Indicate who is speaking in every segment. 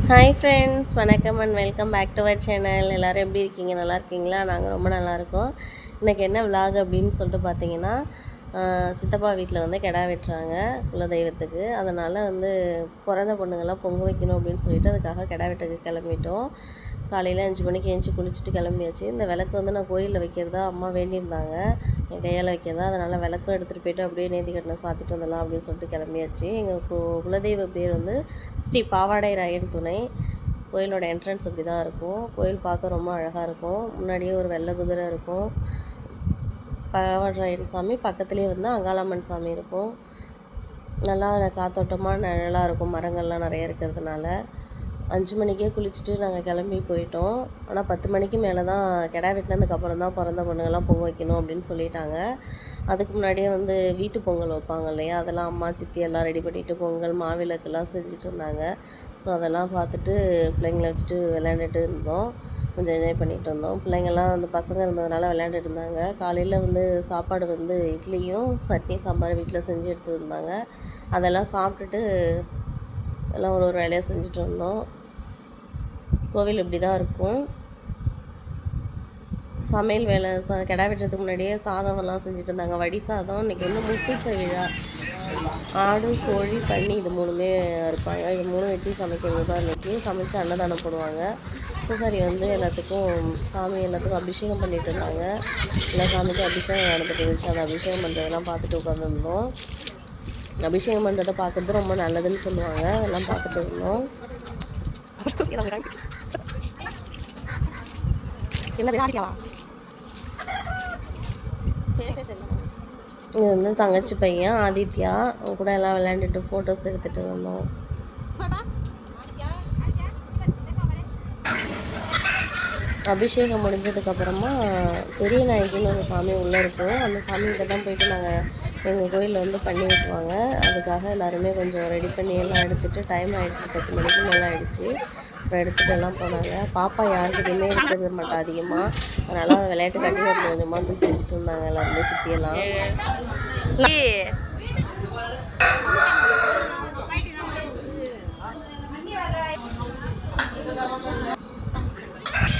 Speaker 1: Hi friends, வணக்கம் and welcome back to our channel. எல்லோரும் எப்படி இருக்கீங்க? நல்லா இருக்கீங்களா? நாங்கள் ரொம்ப நல்லாயிருக்கோம். இன்றைக்கி என்ன விலாக் அப்படின்னு சொல்லிட்டு பார்த்தீங்கன்னா, சித்தப்பா வீட்டில் வந்து கிடா வெட்டுறாங்க குலதெய்வத்துக்கு. அதனால் வந்து பிறந்த பொண்ணுங்கள்லாம் பொங்க வைக்கணும் அப்படின்னு சொல்லிட்டு அதுக்காக கிடா வெட்டுக்கு கிளம்பிட்டோம். காலையில் 5 மணிக்கு எழுந்துச்சி குளிச்சுட்டு கிளம்பியாச்சு. இந்த விளக்கு வந்து நான் கோயிலில் வைக்கிறதா அம்மா வேண்டியிருந்தாங்க, என் கையால் வைக்கிறதா. அதனால் விளக்கும் எடுத்துகிட்டு போய்ட்டு அப்படியே நேர்த்திக்கடனை சாத்திட்டு வந்துடலாம் அப்படின்னு சொல்லிட்டு கிளம்பியாச்சு. எங்கள் குலதெய்வ பேர் வந்து ஸ்ரீ பாவாடை ராயன் துணை. கோயிலோட என்ட்ரன்ஸ் இப்படி தான் இருக்கும். கோயில் பார்க்க ரொம்ப அழகாக இருக்கும். முன்னாடியே ஒரு வெள்ளை குதிரை இருக்கும். பாவாடராயன் சாமி பக்கத்துலேயே வந்து அங்காளம்மன் சாமி இருக்கும். நல்லா காத்தோட்டமாக நிழலாக இருக்கும், மரங்கள்லாம் நிறைய இருக்கிறதுனால. 5 மணிக்கே குளிச்சுட்டு நாங்கள் கிளம்பி போயிட்டோம். ஆனால் 10 மணிக்கு மேலே தான் கிடா வெட்டினதுக்கப்புறம் தான் பிறந்த பொண்ணுங்கள்லாம் பொங்க வைக்கணும் அப்படின்னு சொல்லிட்டாங்க. அதுக்கு முன்னாடியே வந்து வீட்டு பொங்கல் வைப்பாங்க இல்லையா, அதெல்லாம் அம்மா சித்தி எல்லாம் ரெடி பண்ணிவிட்டு பொங்கல் மாவிளக்கெல்லாம் செஞ்சுட்டு இருந்தாங்க. ஸோ அதெல்லாம் பார்த்துட்டு பிள்ளைங்களை வச்சுட்டு விளையாண்டுட்டு இருந்தோம். கொஞ்சம் என்ஜாய் பண்ணிகிட்டு இருந்தோம். பிள்ளைங்கள்லாம் வந்து பசங்க இருந்ததுனால விளையாண்டுட்டு இருந்தாங்க. காலையில் வந்து சாப்பாடு வந்து இட்லியும் சட்னி சாம்பார் வீட்டில் செஞ்சு எடுத்து இருந்தாங்க. அதெல்லாம் சாப்பிட்டுட்டு எல்லாம் ஒரு வேலையாக செஞ்சுட்டு இருந்தோம். கோவில் இப்படி தான் இருக்கும். சமையல் வேலை கிடா வெட்டுறதுக்கு முன்னாடியே சாதமெல்லாம் செஞ்சுட்டு இருந்தாங்க. வடி சாதம். இன்றைக்கி வந்து முப்புசை விழா. ஆடு, கோழி, பன்னி இது 3மே இருப்பாங்க. இது 3 வெட்டி சமைக்கிறது தான் இன்றைக்கி. சமைச்சு அன்னதானம் போடுவாங்க. பூசாரி வந்து சாமி எல்லாத்துக்கும் அபிஷேகம் பண்ணிகிட்டு இருந்தாங்க. எல்லா சாமிக்கும் அபிஷேகம் நடந்துட்டு இருந்துச்சு. அந்த அபிஷேகம் பண்ணுறதெல்லாம் பார்த்துட்டு உட்காந்துருந்தோம். அபிஷேகம் பண்ணுறதை பார்க்குறது ரொம்ப நல்லதுன்னு சொல்லுவாங்க. அதெல்லாம் பார்த்துட்டு இருந்தோம். இது வந்து தங்கச்சி பையன் ஆதித்யா. அவங்க கூட எல்லாம் விளையாண்டுட்டு ஃபோட்டோஸ் எடுத்துகிட்டு இருந்தோம். அபிஷேகம் முடிஞ்சதுக்கப்புறமா பெரிய நாயகின்னு ஒரு சாமி உள்ளே இருக்கும். அந்த சாமிகிட்ட தான் போயிட்டு நாங்கள் எங்கள் கோயிலில் வந்து பண்ணி வைக்குவாங்க. அதுக்காக எல்லாருமே கொஞ்சம் ரெடி பண்ணி எல்லாம் எடுத்துகிட்டு டைம் ஆகிடுச்சு. 10 மணிக்கு மேலே ஆகிடுச்சு. அப்புறம் எடுத்துகிட்டு எல்லாம் போனாங்க. பாப்பா யார்கிட்டையுமே இருக்கிறது மாட்டா அதிகமாக. அதனால் விளையாட்டு காட்டி கொஞ்சம் கொஞ்சமாக தூக்கி வச்சுட்டு இருந்தாங்க எல்லாருமே சித்தியெல்லாம்.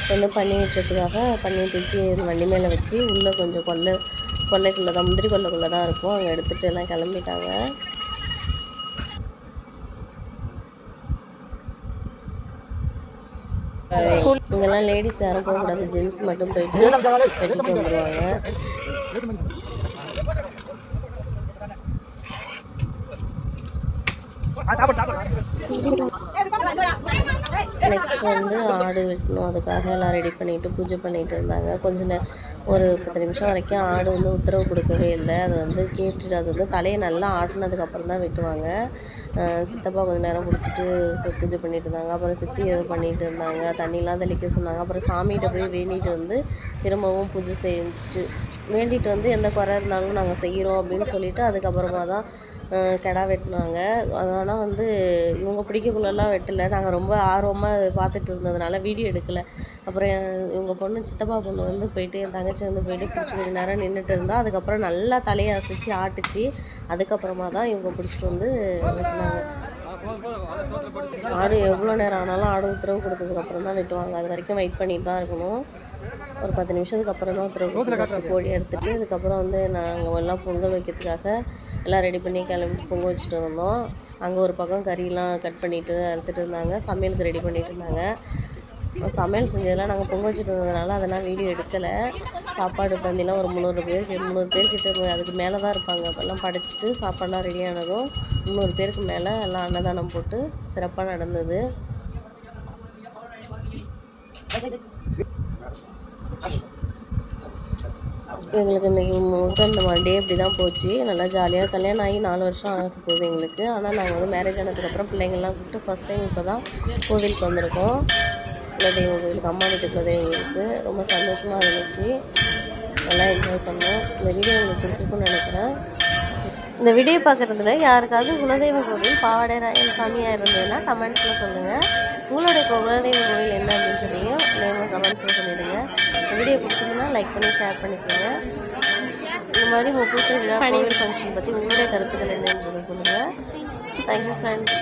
Speaker 1: கொஞ்சம் பண்ணி வச்சதுக்காக பண்ணி தூக்கி வண்டி மேலே வச்சு உள்ளே கொஞ்சம் கொல்லைக்குள்ளே தான், முந்திரி கொல்லைக்குள்ளே தான் இருக்கும். அங்கே எடுத்துகிட்டு எல்லாம் கிளம்பிட்டாங்க. இங்கெல்லாம் லேடிஸ் யாரும் போகக்கூடாது, ஜென்ஸ் மட்டும் போயிட்டு வெட்டிட்டு வந்துடுவாங்க. நெக்ஸ்ட் வந்து ஆடு வெட்டணும். அதுக்காக எல்லாம் ரெடி பண்ணிவிட்டு பூஜை பண்ணிகிட்டு இருந்தாங்க. ஒரு 10 நிமிஷம் வரைக்கும் ஆடு வந்து உத்தரவு கொடுக்கவே இல்லை. அது வந்து கேட்டுட்டு அது வந்து தலையை நல்லா ஆட்டினதுக்கப்புறம் தான் வெட்டுவாங்க. சித்தப்பா கொஞ்சம் நேரம் பிடிச்சிட்டு பூஜை பண்ணிட்டு இருந்தாங்க. அப்புறம் சித்தி பண்ணிகிட்டு இருந்தாங்க. தண்ணிலாம் தெளிக்க சொன்னாங்க. அப்புறம் சாமிகிட்ட போய் வேண்டிட்டு வந்து திரும்பவும் பூஜை செஞ்சுட்டு வேண்டிட்டு வந்து எந்த குறை இருந்தாலும் நாங்கள் செய்கிறோம் அப்படின்னு சொல்லிவிட்டு அதுக்கப்புறமா தான் கிடா வெட்டினாங்க. அதனால் வந்து இவங்க பிடிக்கக்குள்ளெல்லாம் வெட்டலை. நாங்கள் ரொம்ப ஆர்வமாக பார்த்துட்டு இருந்ததுனால வீடியோ எடுக்கலை. அப்புறம் இவங்க பொண்ணு சித்தப்பா பொண்ணு வந்து போயிட்டு என் தங்கச்சி வந்து போயிட்டு பிடிச்சி கொஞ்சம் நேரம் நின்றுட்டு இருந்தால். அதுக்கப்புறம் நல்லா தலையை அசைச்சு ஆட்டுச்சு. அதுக்கப்புறமா தான் இவங்க பிடிச்சிட்டு வந்து வெட்டினாங்க. ஆடு எவ்வளோ நேரம் ஆனாலும் ஆடு உத்தரவு கொடுத்ததுக்கப்புறம் தான் வெட்டுவாங்க. அது வரைக்கும் வெயிட் பண்ணிட்டு தான் இருக்கணும். ஒரு 10 நிமிஷத்துக்கு அப்புறம் தான் உத்தரவு கொடுத்து கோழி எடுத்துகிட்டு அதுக்கப்புறம் வந்து நாங்கள் எல்லாம் பொங்கல் வைக்கிறதுக்காக எல்லாம் ரெடி பண்ணி கிளம்பி பொங்க வச்சுட்டு இருந்தோம். அங்கே ஒரு பக்கம் கறியெலாம் கட் பண்ணிவிட்டு அறுத்துட்டு இருந்தாங்க. சமையலுக்கு ரெடி பண்ணிகிட்டு இருந்தாங்க. சமையல் செஞ்சதெல்லாம் நாங்கள் பொங்க வச்சுட்டு இருந்ததுனால அதெல்லாம் வீடியோ எடுக்கலை. சாப்பாடு பந்திலாம் ஒரு 300 பேர்கிட்ட அதுக்கு மேலே தான் இருப்பாங்க. அப்போல்லாம் படைச்சிட்டு சாப்பாடெலாம் ரெடியானதும் 300 பேருக்கு மேலே எல்லாம் அன்னதானம் போட்டு சிறப்பாக நடந்தது. எங்களுக்கு இன்றைக்கி இந்த டே இப்படி தான் போச்சு. நல்லா ஜாலியாக கல்யாணம் ஆகி 4 வருஷம் ஆக போகுது எங்களுக்கு. ஆனால் நாங்கள் வந்து மேரேஜ் ஆனதுக்கப்புறம் பிள்ளைங்கள்லாம் கூப்பிட்டு ஃபஸ்ட் டைம் இப்போ தான் கோவிலுக்கு வந்திருக்கோம். குலதெய்வ கோவிலுக்கு, அம்மா வீட்டு குலதெய்வ கோவிலுக்கு. ரொம்ப சந்தோஷமாக இருந்துச்சு. நல்லா என்ஜாய் பண்ணோம். இந்த வீடியோ உங்களுக்கு பிடிச்சிருக்குன்னு நினைக்கிறேன். இந்த வீடியோ பார்க்குறதுல யாருக்காவது குலதெய்வ கோவில் பாவாடை ராயன் சாமியாக இருந்ததுன்னா கமெண்ட்ஸில் சொல்லுங்கள். உங்களுடைய குலதெய்வ கோவில் என்ன அப்படின்றதையும் நேமும் கமெண்ட்ஸில் சொல்லிவிடுங்க. இந்த வீடியோ பிடிச்சதுன்னா லைக் பண்ணி ஷேர் பண்ணிக்கோங்க. இந்த மாதிரி முப்பூசை விழா கோவில் ஃபங்க்ஷன் பற்றி உங்களுடைய கருத்துக்கள் என்னன்றதை சொல்லுங்கள். Thank you friends.